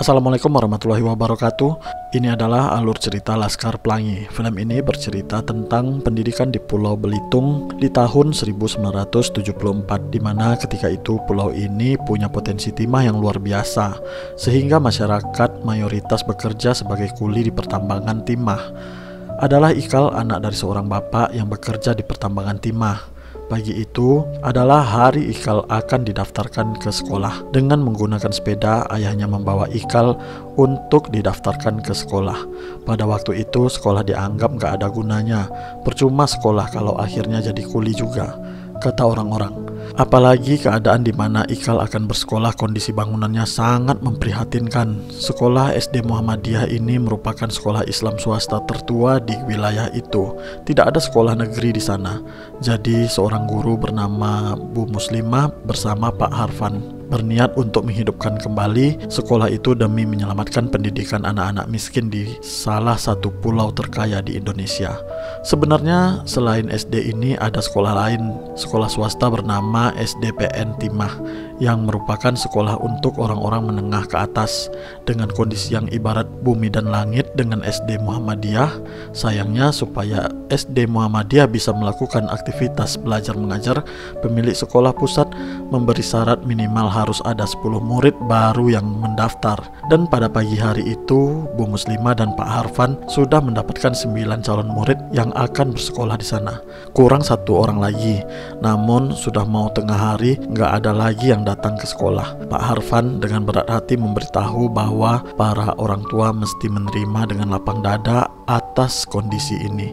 Assalamualaikum warahmatullahi wabarakatuh. Ini adalah alur cerita Laskar Pelangi. Film ini bercerita tentang pendidikan di Pulau Belitung di tahun 1974, di mana ketika itu pulau ini punya potensi timah yang luar biasa, sehingga masyarakat mayoritas bekerja sebagai kuli di pertambangan timah. Adalah Ikal, anak dari seorang bapak yang bekerja di pertambangan timah. Pagi itu adalah hari Ikal akan didaftarkan ke sekolah. Dengan menggunakan sepeda, ayahnya membawa Ikal untuk didaftarkan ke sekolah. Pada waktu itu sekolah dianggap gak ada gunanya. Percuma sekolah kalau akhirnya jadi kuli juga, kata orang-orang. Apalagi keadaan di mana Ikal akan bersekolah, kondisi bangunannya sangat memprihatinkan. Sekolah SD Muhammadiyah ini merupakan sekolah Islam swasta tertua di wilayah itu. Tidak ada sekolah negeri di sana. Jadi seorang guru bernama Bu Muslimah bersama Pak Harfan berniat untuk menghidupkan kembali sekolah itu demi menyelamatkan pendidikan anak-anak miskin di salah satu pulau terkaya di Indonesia. Sebenarnya selain SD ini ada sekolah lain, sekolah swasta bernama SDPN Timah, yang merupakan sekolah untuk orang-orang menengah ke atas dengan kondisi yang ibarat bumi dan langit dengan SD Muhammadiyah. Sayangnya supaya SD Muhammadiyah bisa melakukan aktivitas belajar mengajar, pemilik sekolah pusat memberi syarat minimal harus ada 10 murid baru yang mendaftar. Dan pada pagi hari itu Bu Muslimah dan Pak Harfan sudah mendapatkan 9 calon murid yang akan bersekolah di sana. Kurang 1 orang lagi. Namun sudah mau tengah hari, nggak ada lagi yang datang ke sekolah. Pak Harfan dengan berat hati memberitahu bahwa para orang tua mesti menerima dengan lapang dada atas kondisi ini.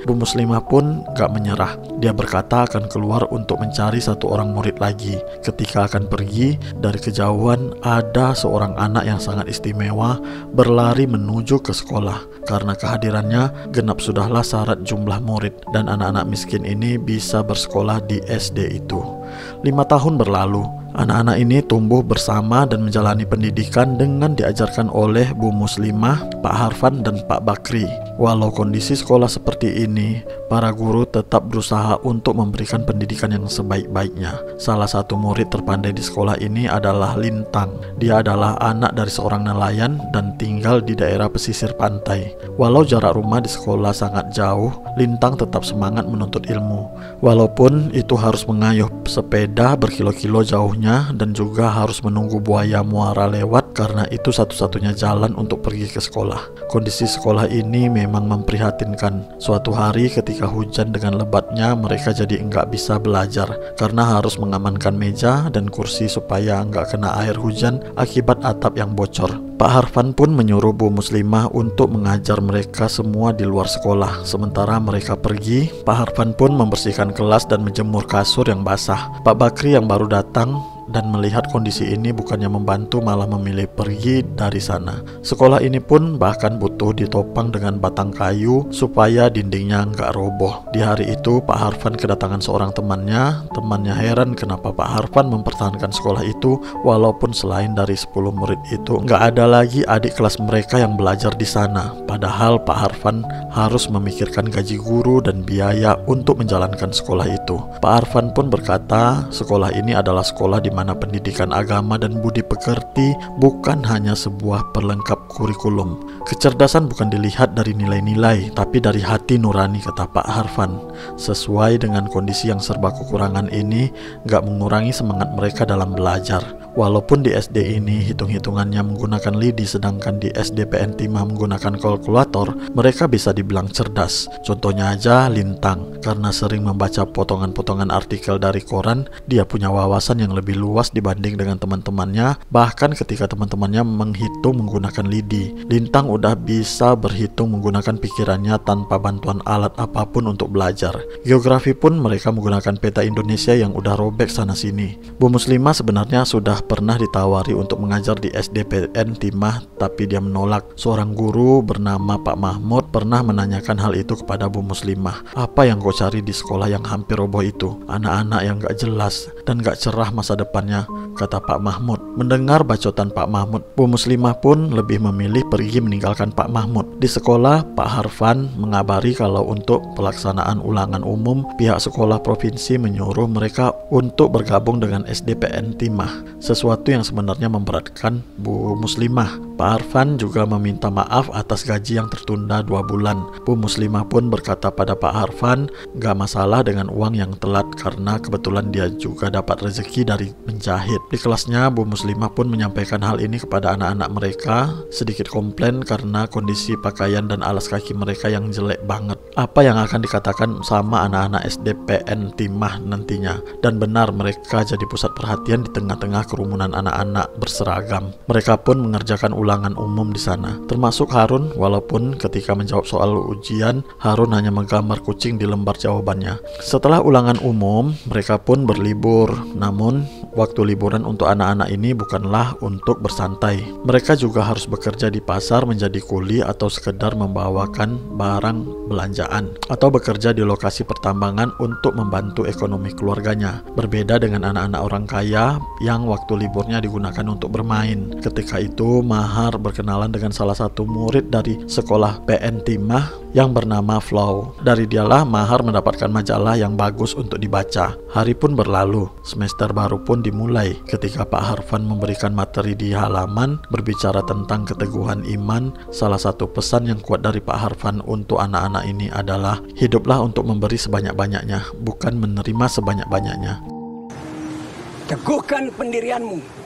Bu Muslimah pun gak menyerah. Dia berkata akan keluar untuk mencari 1 orang murid lagi. Ketika akan pergi, dari kejauhan ada seorang anak yang sangat istimewa berlari menuju ke sekolah. Karena kehadirannya genap sudahlah syarat jumlah murid, dan anak-anak miskin ini bisa bersekolah di SD itu. 5 tahun berlalu. Anak-anak ini tumbuh bersama dan menjalani pendidikan dengan diajarkan oleh Bu Muslimah, Pak Harfan, dan Pak Bakri. Walau kondisi sekolah seperti ini, para guru tetap berusaha untuk memberikan pendidikan yang sebaik-baiknya. Salah satu murid terpandai di sekolah ini adalah Lintang. Dia adalah anak dari seorang nelayan dan tinggal di daerah pesisir pantai. Walau jarak rumah di sekolah sangat jauh, Lintang tetap semangat menuntut ilmu. Walaupun itu harus mengayuh sepeda berkilo-kilo jauhnya dan juga harus menunggu buaya muara lewat, karena itu satu-satunya jalan untuk pergi ke sekolah. Kondisi sekolah ini memang memprihatinkan. Suatu hari ketika hujan dengan lebatnya, mereka jadi enggak bisa belajar karena harus mengamankan meja dan kursi supaya enggak kena air hujan akibat atap yang bocor. Pak Harfan pun menyuruh Bu Muslimah untuk mengajar mereka semua di luar sekolah. Sementara mereka pergi, Pak Harfan pun membersihkan kelas dan menjemur kasur yang basah. Pak Bakri yang baru datang dan melihat kondisi ini bukannya membantu, malah memilih pergi dari sana. Sekolah ini pun bahkan butuh ditopang dengan batang kayu supaya dindingnya nggak roboh. Di hari itu Pak Harfan kedatangan seorang temannya. Temannya heran kenapa Pak Harfan mempertahankan sekolah itu walaupun selain dari 10 murid itu nggak ada lagi adik kelas mereka yang belajar di sana. Padahal Pak Harfan harus memikirkan gaji guru dan biaya untuk menjalankan sekolah itu. Pak Harfan pun berkata, sekolah ini adalah sekolah di mana pendidikan agama dan budi pekerti bukan hanya sebuah perlengkap kurikulum. Kecerdasan bukan dilihat dari nilai-nilai, tapi dari hati nurani, kata Pak Harfan. Sesuai dengan kondisi yang serba kekurangan ini, gak mengurangi semangat mereka dalam belajar. Walaupun di SD ini hitung-hitungannya menggunakan lidi, sedangkan di SDPN Timah menggunakan kalkulator, mereka bisa dibilang cerdas. Contohnya aja Lintang, karena sering membaca potongan-potongan artikel dari koran, dia punya wawasan yang lebih luas dibanding dengan teman-temannya. Bahkan ketika teman-temannya menghitung menggunakan lidi, Lintang udah bisa berhitung menggunakan pikirannya tanpa bantuan alat apapun untuk belajar. Geografi pun mereka menggunakan peta Indonesia yang udah robek sana-sini. Bu Muslimah sebenarnya sudah pernah ditawari untuk mengajar di SDPN Timah, tapi dia menolak. Seorang guru bernama Pak Mahmud pernah menanyakan hal itu kepada Bu Muslimah. Apa yang kau cari di sekolah yang hampir roboh itu? Anak-anak yang gak jelas dan gak cerah masa depannya, kata Pak Mahmud. Mendengar bacotan Pak Mahmud, Bu Muslimah pun lebih memilih pergi meninggalkan Pak Mahmud. Di sekolah, Pak Harfan mengabari kalau untuk pelaksanaan ulangan umum, pihak sekolah provinsi menyuruh mereka untuk bergabung dengan SDPN Timah, sesuatu yang sebenarnya memberatkan Bu Muslimah. Pak Harfan juga meminta maaf atas gaji yang tertunda 2 bulan. Bu Muslimah pun berkata pada Pak Harfan, gak masalah dengan uang yang telat karena kebetulan dia juga dapat rezeki dari menjahit. Di kelasnya, Bu Muslimah pun menyampaikan hal ini kepada anak-anak mereka, sedikit komplain karena kondisi pakaian dan alas kaki mereka yang jelek banget. Apa yang akan dikatakan sama anak-anak SDPN Timah nantinya? Dan benar, mereka jadi pusat perhatian di tengah-tengah kerumunan anak-anak berseragam. Mereka pun mengerjakan ulangan umum di sana, termasuk Harun, walaupun ketika menjawab soal ujian, Harun hanya menggambar kucing di lembar jawabannya. Setelah ulangan umum, mereka pun berlibur. Namun, waktu liburan untuk anak-anak ini bukanlah untuk bersantai. Mereka juga harus bekerja di pasar menjadi kuli atau sekedar membawakan barang belanjaan, atau bekerja di lokasi pertambangan untuk membantu ekonomi keluarganya. Berbeda dengan anak-anak orang kaya yang waktu liburnya digunakan untuk bermain. Ketika itu, Mahar berkenalan dengan salah satu murid dari sekolah PN Timah yang bernama Flow. Dari dialah Mahar mendapatkan majalah yang bagus untuk dibaca. Hari pun berlalu, semester baru pun dimulai. Ketika Pak Harfan memberikan materi di halaman berbicara tentang keteguhan iman, salah satu pesan yang kuat dari Pak Harfan untuk anak-anak ini adalah hiduplah untuk memberi sebanyak-banyaknya, bukan menerima sebanyak-banyaknya. Teguhkan pendirianmu.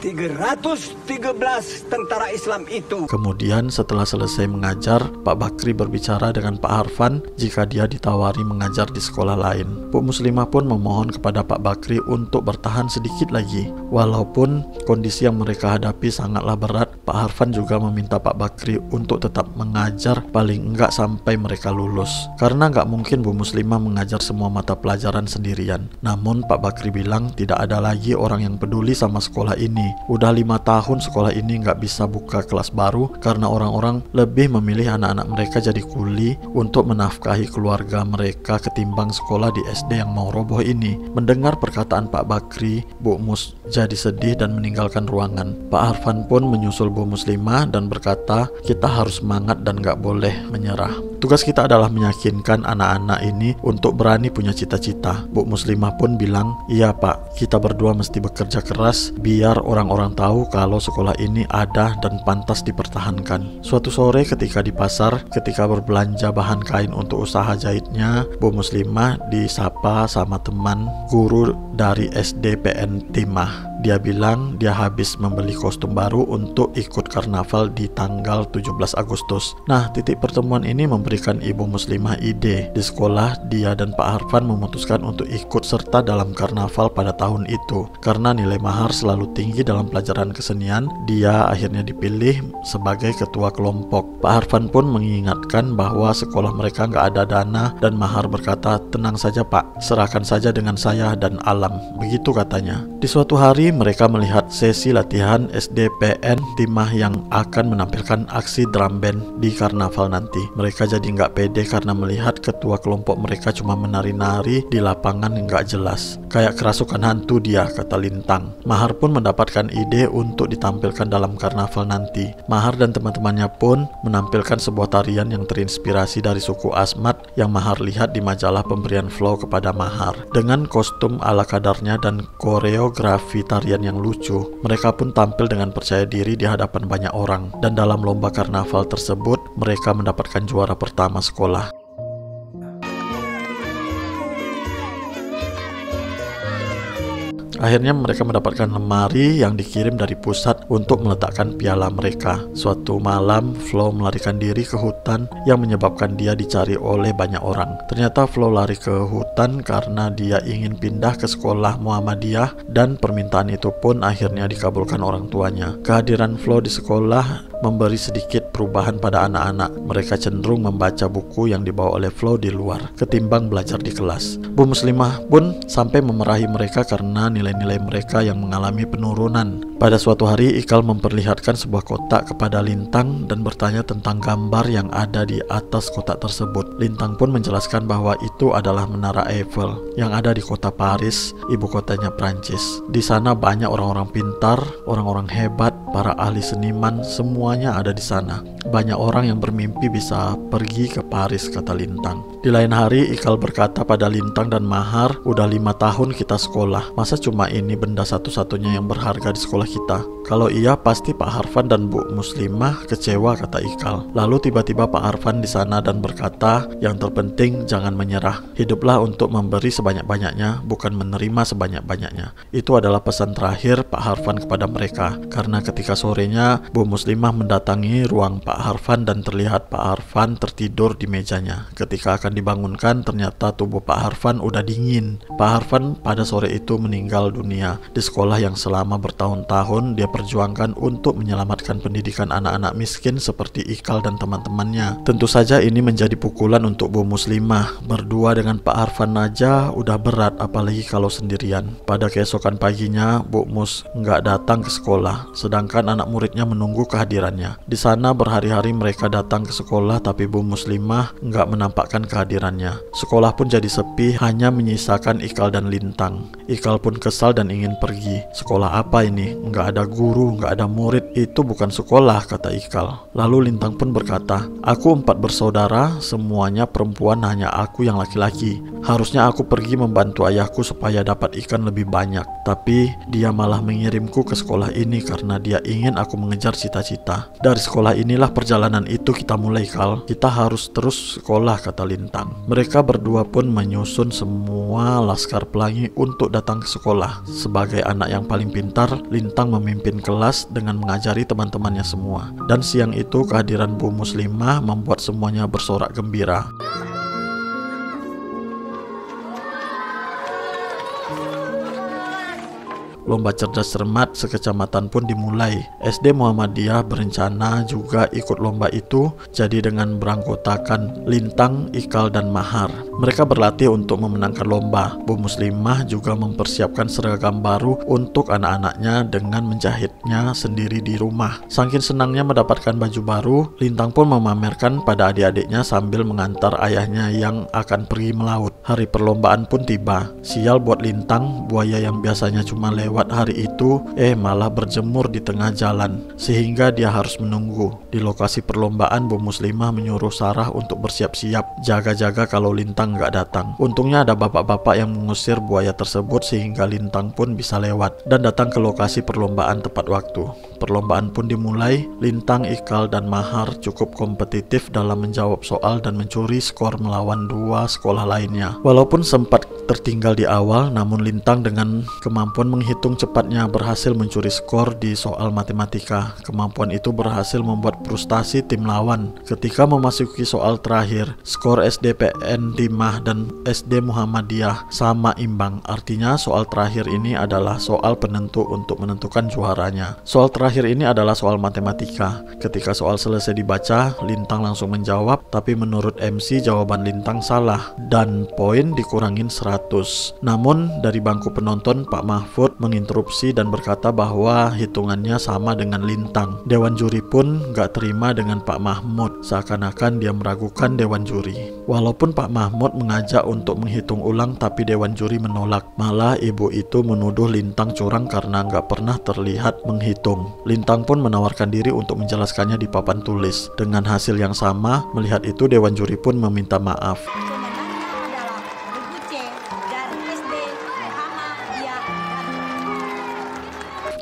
313 tentara Islam itu. Kemudian setelah selesai mengajar, Pak Bakri berbicara dengan Pak Harfan jika dia ditawari mengajar di sekolah lain. Bu Muslimah pun memohon kepada Pak Bakri untuk bertahan sedikit lagi. Walaupun kondisi yang mereka hadapi sangatlah berat, Pak Harfan juga meminta Pak Bakri untuk tetap mengajar paling enggak sampai mereka lulus. Karena enggak mungkin Bu Muslimah mengajar semua mata pelajaran sendirian. Namun Pak Bakri bilang tidak ada lagi orang yang peduli sama sekolah ini. Udah 5 tahun sekolah ini nggak bisa buka kelas baru karena orang-orang lebih memilih anak-anak mereka jadi kuli untuk menafkahi keluarga mereka ketimbang sekolah di SD yang mau roboh ini. Mendengar perkataan Pak Bakri, Bu Mus jadi sedih dan meninggalkan ruangan. Pak Harfan pun menyusul Bu Muslimah dan berkata, kita harus semangat dan nggak boleh menyerah. Tugas kita adalah meyakinkan anak-anak ini untuk berani punya cita-cita. Bu Muslimah pun bilang, iya Pak, kita berdua mesti bekerja keras biar orang-orang tahu kalau sekolah ini ada dan pantas dipertahankan. Suatu sore ketika di pasar, ketika berbelanja bahan kain untuk usaha jahitnya, Bu Muslimah disapa sama teman guru dari SDPN Timah. Dia bilang dia habis membeli kostum baru untuk ikut karnaval di tanggal 17 Agustus. Nah, titik pertemuan ini memberikan Ibu Muslimah ide. Di sekolah, dia dan Pak Harfan memutuskan untuk ikut serta dalam karnaval pada tahun itu. Karena nilai Mahar selalu tinggi dalam pelajaran kesenian, dia akhirnya dipilih sebagai ketua kelompok. Pak Harfan pun mengingatkan bahwa sekolah mereka nggak ada dana dan Mahar berkata, tenang saja Pak, serahkan saja dengan saya dan alam. Begitu katanya. Di suatu hari, mereka melihat sesi latihan SDPN Timah yang akan menampilkan aksi drum band di karnaval nanti. Mereka jadi nggak pede karena melihat ketua kelompok mereka cuma menari-nari di lapangan yang nggak jelas. Kayak kerasukan hantu dia, kata Lintang. Mahar pun mendapatkan ide untuk ditampilkan dalam karnaval nanti. Mahar dan teman-temannya pun menampilkan sebuah tarian yang terinspirasi dari suku Asmat yang Mahar lihat di majalah pemberian Flow kepada Mahar. Dengan kostum ala kadarnya dan koreografi tarian yang lucu, mereka pun tampil dengan percaya diri di hadapan banyak orang. Dan dalam lomba karnaval tersebut, mereka mendapatkan juara pertama sekolah. Akhirnya mereka mendapatkan lemari yang dikirim dari pusat untuk meletakkan piala mereka. Suatu malam, Flow melarikan diri ke hutan yang menyebabkan dia dicari oleh banyak orang. Ternyata Flow lari ke hutan karena dia ingin pindah ke sekolah Muhammadiyah dan permintaan itu pun akhirnya dikabulkan orang tuanya. Kehadiran Flow di sekolah memberi sedikit perubahan pada anak-anak. Mereka cenderung membaca buku yang dibawa oleh Flow di luar ketimbang belajar di kelas. Bu Muslimah pun sampai memarahi mereka karena nilai-nilai mereka yang mengalami penurunan. Pada suatu hari Ikal memperlihatkan sebuah kotak kepada Lintang dan bertanya tentang gambar yang ada di atas kotak tersebut. Lintang pun menjelaskan bahwa itu adalah Menara Eiffel yang ada di kota Paris, ibu kotanya Prancis. Di sana banyak orang-orang pintar, orang-orang hebat, para ahli seniman, semuanya ada di sana. Banyak orang yang bermimpi bisa pergi ke Paris, kata Lintang. Di lain hari Ikal berkata pada Lintang dan Mahar, udah 5 tahun kita sekolah, masa cuma ini benda satu-satunya yang berharga di sekolah kita? Kalau iya pasti Pak Harfan dan Bu Muslimah kecewa, kata Ikal. Lalu tiba-tiba Pak Harfan di sana dan berkata, yang terpenting jangan menyerah. Hiduplah untuk memberi sebanyak-banyaknya, bukan menerima sebanyak-banyaknya. Itu adalah pesan terakhir Pak Harfan kepada mereka. Karena ketika sorenya Bu Muslimah mendatangi ruang Pak Harfan dan terlihat Pak Harfan tertidur di mejanya. Ketika akan dibangunkan ternyata tubuh Pak Harfan udah dingin. Pak Harfan pada sore itu meninggal dunia di sekolah yang selama bertahun-tahun dia perjuangkan untuk menyelamatkan pendidikan anak-anak miskin seperti Ikal dan teman-temannya. Tentu saja ini menjadi pukulan untuk Bu Muslimah. Berdua dengan Pak Harfan aja udah berat, apalagi kalau sendirian. Pada keesokan paginya Bu Mus nggak datang ke sekolah, sedangkan anak muridnya menunggu kehadirannya. Di sana berhari-hari mereka datang ke sekolah, tapi Bu Muslimah nggak menampakkan kehadirannya. Sekolah pun jadi sepi, hanya menyisakan Ikal dan Lintang. Ikal pun kesal dan ingin pergi. Sekolah apa ini? Nggak ada guru, nggak ada murid. Itu bukan sekolah, kata Ikal. Lalu Lintang pun berkata, aku 4 bersaudara, semuanya perempuan, hanya aku yang laki-laki. Harusnya aku pergi membantu ayahku supaya dapat ikan lebih banyak. Tapi dia malah mengirimku ke sekolah ini karena dia ingin aku mengejar cita-cita. Dari sekolah inilah perjalanan itu kita mulai, Kal. Kita harus terus sekolah, kata Lintang. Mereka berdua pun menyusun semua laskar pelangi untuk datang ke sekolah. Sebagai anak yang paling pintar, Lintang memimpin kelas dengan mengajari teman-temannya semua. Dan siang itu kehadiran Bu Muslimah membuat semuanya bersorak gembira. Lomba cerdas cermat sekecamatan pun dimulai. SD Muhammadiyah berencana juga ikut lomba itu, jadi dengan beranggotakan Lintang, Ikal, dan Mahar. Mereka berlatih untuk memenangkan lomba. Bu Muslimah juga mempersiapkan seragam baru untuk anak-anaknya dengan menjahitnya sendiri di rumah. Saking senangnya mendapatkan baju baru, Lintang pun memamerkan pada adik-adiknya sambil mengantar ayahnya yang akan pergi melaut. Hari perlombaan pun tiba. Sial buat Lintang, buaya yang biasanya cuma lewat hari itu malah berjemur di tengah jalan, sehingga dia harus menunggu. Di lokasi perlombaan, Bu Muslimah menyuruh Sarah untuk bersiap-siap, jaga-jaga kalau Lintang nggak datang. Untungnya ada bapak-bapak yang mengusir buaya tersebut sehingga Lintang pun bisa lewat dan datang ke lokasi perlombaan tepat waktu. Perlombaan pun dimulai. Lintang, Ikal, dan Mahar cukup kompetitif dalam menjawab soal dan mencuri skor melawan 2 sekolah lainnya. Walaupun sempat tertinggal di awal, namun Lintang dengan kemampuan menghitung cepatnya berhasil mencuri skor di soal matematika. Kemampuan itu berhasil membuat frustasi tim lawan. Ketika memasuki soal terakhir, skor SDPN Timah dan SD Muhammadiyah sama imbang. Artinya soal terakhir ini adalah soal penentu untuk menentukan juaranya. Soal terakhir ini adalah soal matematika. Ketika soal selesai dibaca, Lintang langsung menjawab, tapi menurut MC jawaban Lintang salah dan poin dikurangin 100. Namun dari bangku penonton Pak Mahfud menginterupsi dan berkata bahwa hitungannya sama dengan Lintang. Dewan juri pun gak terima dengan Pak Mahmud, seakan-akan dia meragukan dewan juri. Walaupun Pak Mahmud mengajak untuk menghitung ulang, tapi dewan juri menolak. Malah ibu itu menuduh Lintang curang karena gak pernah terlihat menghitung. Lintang pun menawarkan diri untuk menjelaskannya di papan tulis. Dengan hasil yang sama, melihat itu dewan juri pun meminta maaf.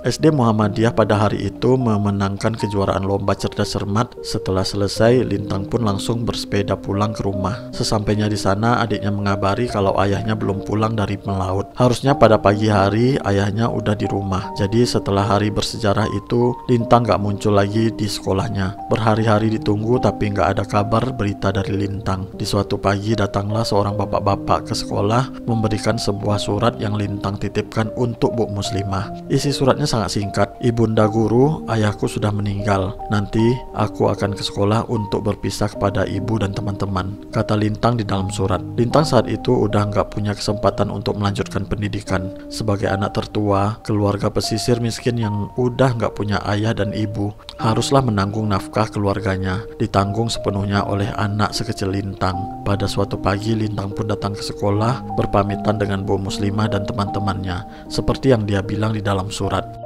SD Muhammadiyah pada hari itu memenangkan kejuaraan lomba cerdas cermat. Setelah selesai, Lintang pun langsung bersepeda pulang ke rumah. Sesampainya di sana, adiknya mengabari kalau ayahnya belum pulang dari melaut. Harusnya pada pagi hari ayahnya udah di rumah. Jadi setelah hari bersejarah itu, Lintang gak muncul lagi di sekolahnya. Berhari-hari ditunggu tapi gak ada kabar berita dari Lintang. Di suatu pagi datanglah seorang bapak-bapak ke sekolah memberikan sebuah surat yang Lintang titipkan untuk Bu Muslimah. Isi suratnya sangat singkat. Ibunda guru, ayahku sudah meninggal. Nanti aku akan ke sekolah untuk berpisah kepada ibu dan teman-teman, kata Lintang di dalam surat. Lintang saat itu udah nggak punya kesempatan untuk melanjutkan pendidikan. Sebagai anak tertua, keluarga pesisir miskin yang udah nggak punya ayah dan ibu, haruslah menanggung nafkah keluarganya, ditanggung sepenuhnya oleh anak sekecil Lintang. Pada suatu pagi, Lintang pun datang ke sekolah, berpamitan dengan Bu Muslimah dan teman-temannya, seperti yang dia bilang di dalam surat.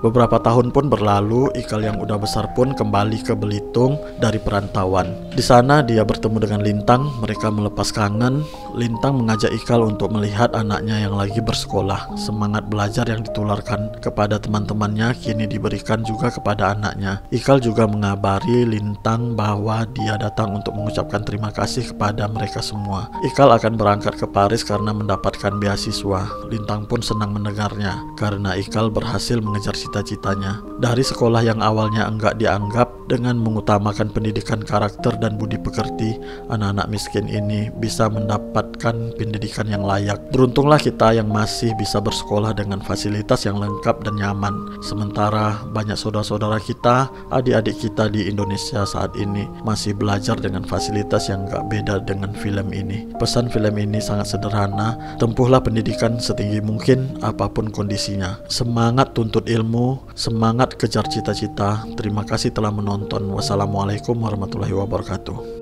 Beberapa tahun pun berlalu, Ikal yang udah besar pun kembali ke Belitung dari perantauan. Di sana dia bertemu dengan Lintang, mereka melepas kangen. Lintang mengajak Ikal untuk melihat anaknya yang lagi bersekolah. Semangat belajar yang ditularkan kepada teman-temannya kini diberikan juga kepada anaknya. Ikal juga mengabari Lintang bahwa dia datang untuk mengucapkan terima kasih kepada mereka semua. Ikal akan berangkat ke Paris karena mendapatkan beasiswa. Lintang pun senang mendengarnya karena Ikal berhasil mengejar cita-citanya. Dari sekolah yang awalnya enggak dianggap, dengan mengutamakan pendidikan karakter dan budi pekerti, anak-anak miskin ini bisa mendapatkan pendidikan yang layak. Beruntunglah kita yang masih bisa bersekolah dengan fasilitas yang lengkap dan nyaman. Sementara banyak saudara-saudara kita, adik-adik kita di Indonesia saat ini masih belajar dengan fasilitas yang enggak beda dengan film ini. Pesan film ini sangat sederhana, tempuhlah pendidikan setinggi mungkin apapun kondisinya. Semangat tuntut ilmu, semangat kejar cita-cita. Terima kasih telah menonton. Wassalamualaikum warahmatullahi wabarakatuh.